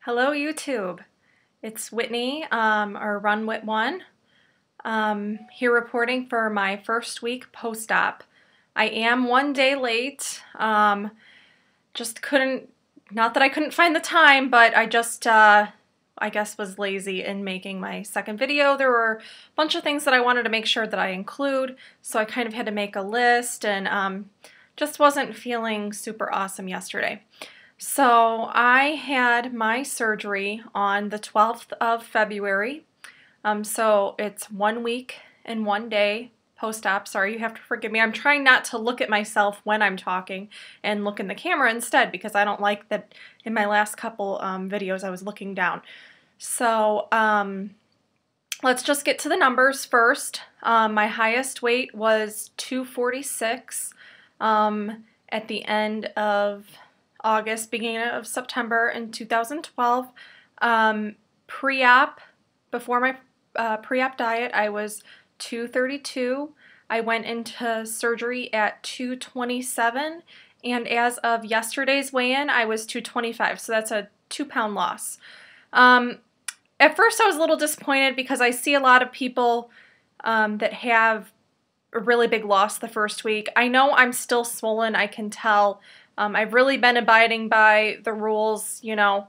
Hello YouTube, it's Whitney, or RunWhit1, here reporting for my first week post-op. I am 1 day late, just couldn't, not that I couldn't find the time, but I just, I guess was lazy in making my second video. There were a bunch of things that I wanted to make sure that I include, so I kind of had to make a list, and just wasn't feeling super awesome yesterday. So I had my surgery on the 12th of February. So it's 1 week and 1 day post-op. Sorry, you have to forgive me. I'm trying not to look at myself when I'm talking and look in the camera instead because I don't like that in my last couple videos I was looking down. So let's just get to the numbers first. My highest weight was 246 at the end of August, beginning of September in 2012. Pre-op, before my pre-op diet, I was 232. I went into surgery at 227, and as of yesterday's weigh-in, I was 225, so that's a 2-pound loss. At first, I was a little disappointed because I see a lot of people that have a really big loss the first week. I know I'm still swollen, I can tell. I've really been abiding by the rules, you know,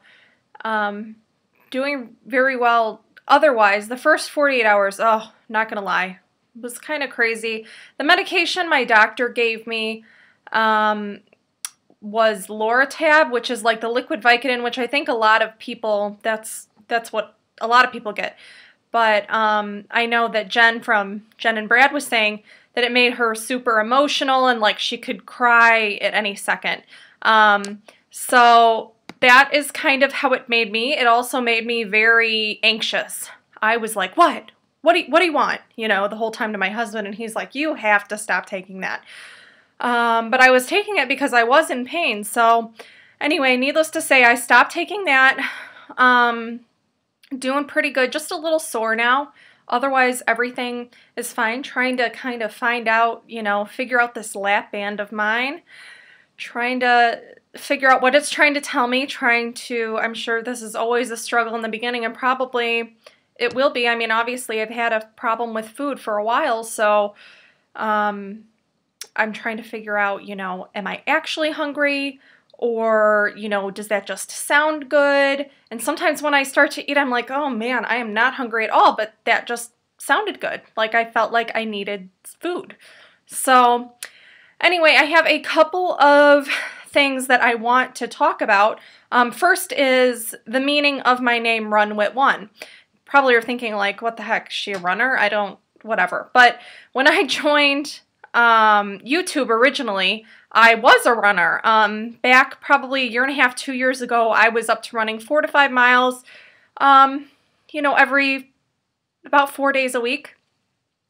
doing very well otherwise. The first 48 hours, oh, not gonna lie, was kind of crazy. The medication my doctor gave me was Loratab, which is like the liquid Vicodin, which I think a lot of people, that's what a lot of people get. But I know that Jen and Brad was saying that it made her super emotional and like she could cry at any second. So that is kind of how it made me. It also made me very anxious. I was like, what? What do you want? You know, the whole time to my husband, and he's like, you have to stop taking that. But I was taking it because I was in pain. So anyway, needless to say, I stopped taking that. Doing pretty good, just a little sore now. Otherwise, everything is fine. Trying to kind of find out, you know, figure out this Lapband of mine. Trying to figure out what it's trying to tell me. I'm sure this is always a struggle in the beginning, and probably it will be. I mean, obviously, I've had a problem with food for a while, so I'm trying to figure out, you know, am I actually hungry? Or, you know, does that just sound good? And sometimes when I start to eat, I'm like, oh man, I am not hungry at all, but that just sounded good. Like I felt like I needed food. So anyway, I have a couple of things that I want to talk about. First is the meaning of my name, RunWhit1. Probably you're thinking like, what the heck, is she a runner? Whatever. But when I joined YouTube originally, I was a runner. Back probably a year and a half, 2 years ago, I was up to running 4 to 5 miles, you know, about 4 days a week.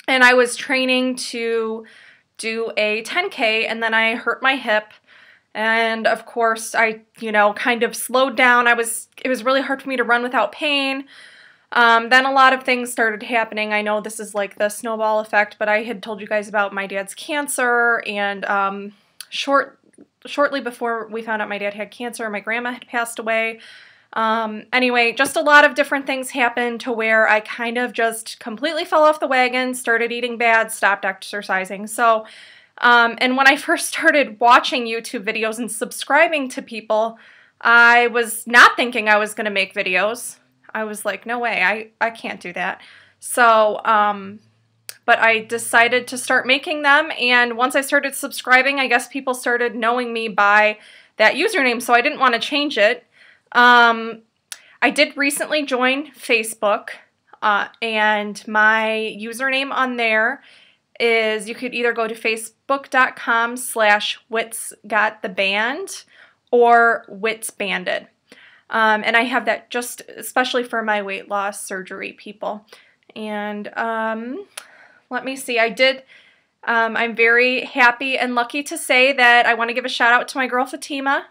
And I was training to do a 10K, and then I hurt my hip. And of course, I, you know, kind of slowed down. It was really hard for me to run without pain. Then a lot of things started happening. I know this is like the snowball effect, but I had told you guys about my dad's cancer, and shortly before we found out my dad had cancer, my grandma had passed away. Anyway, just a lot of different things happened to where I kind of just completely fell off the wagon, started eating bad, stopped exercising. So, and when I first started watching YouTube videos and subscribing to people, I was not thinking I was going to make videos. I was like, no way, I can't do that. So, but I decided to start making them, and once I started subscribing, I guess people started knowing me by that username, so I didn't want to change it. I did recently join Facebook, and my username on there is, you could either go to facebook.com/witsgottheband or witsbanded. And I have that just especially for my weight loss surgery people. And let me see, I'm very happy and lucky to say that I want to give a shout out to my girl Fatima.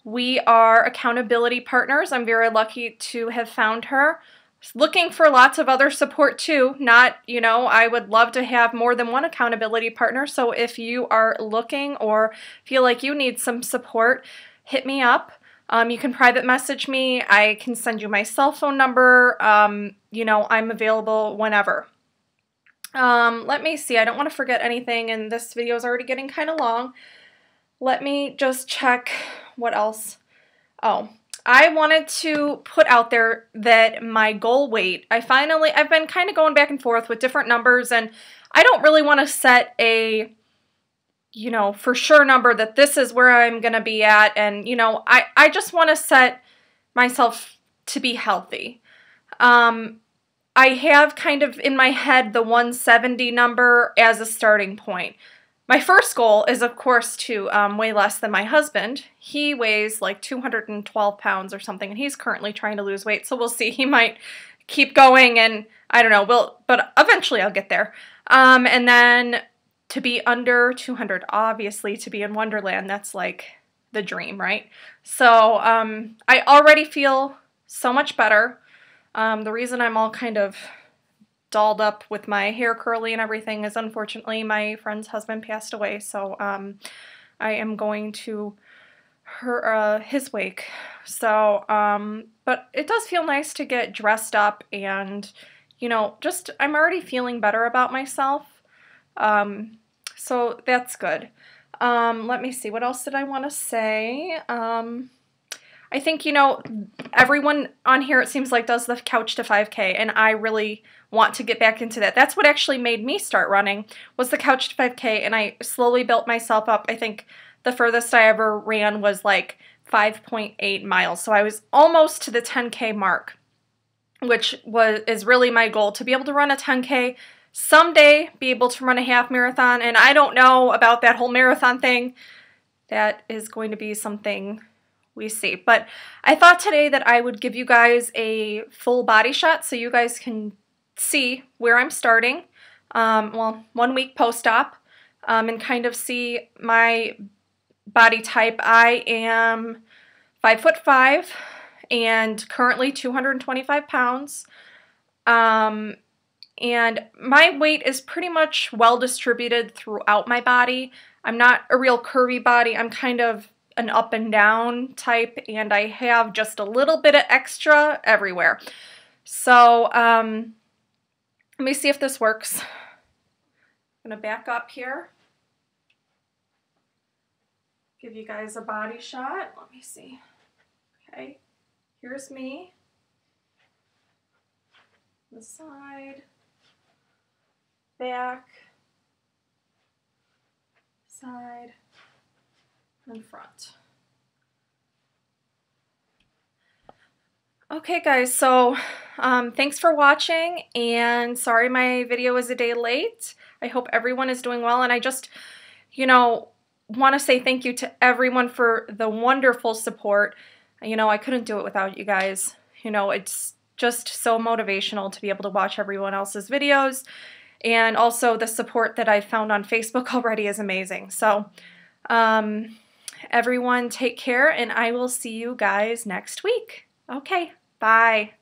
We are accountability partners. I'm very lucky to have found her. Looking for lots of other support too. Not, you know, I would love to have more than one accountability partner. So if you are looking or feel like you need some support, hit me up. You can private message me. I can send you my cell phone number. You know, I'm available whenever. Let me see. I don't want to forget anything, and this video is already getting kind of long. Let me just check what else. Oh, I wanted to put out there that my goal weight, I've been kind of going back and forth with different numbers, and I don't really want to set a, you know, for sure number that this is where I'm going to be at. And, you know, I just want to set myself to be healthy. I have kind of in my head the 170 number as a starting point. My first goal is, of course, to weigh less than my husband. He weighs like 212 pounds or something, and he's currently trying to lose weight, so we'll see. He might keep going, and I don't know, but eventually I'll get there. And then to be under 200, obviously, to be in Wonderland, that's like the dream, right? So I already feel so much better. The reason I'm all kind of dolled up with my hair curly and everything is, unfortunately, my friend's husband passed away, so I am going to his wake. So, but it does feel nice to get dressed up and, you know, just, I'm already feeling better about myself. So that's good. Let me see, what else did I want to say? I think, you know, everyone on here, it seems like, does the Couch to 5K, and I really want to get back into that. That's what actually made me start running, was the Couch to 5K, and I slowly built myself up. I think the furthest I ever ran was like 5.8 miles, so I was almost to the 10K mark, which is really my goal, to be able to run a 10K, someday be able to run a half marathon, and I don't know about that whole marathon thing. That is going to be something we see. But I thought today that I would give you guys a full body shot so you guys can see where I'm starting, well, 1 week post-op, and kind of see my body type. I am 5'5" and currently 225 pounds. And my weight is pretty much well distributed throughout my body. I'm not a real curvy body. I'm kind of an up and down type, and I have just a little bit of extra everywhere. So let me see if this works. I'm gonna back up here, give you guys a body shot. Let me see. Okay, here's me. The side, back, side, and front. Okay guys, so thanks for watching, and sorry my video is a day late. I hope everyone is doing well, and I just, you know, want to say thank you to everyone for the wonderful support. You know, I couldn't do it without you guys. You know, it's just so motivational to be able to watch everyone else's videos, and also the support that I've found on Facebook already is amazing. So everyone take care, and I will see you guys next week. Okay, bye.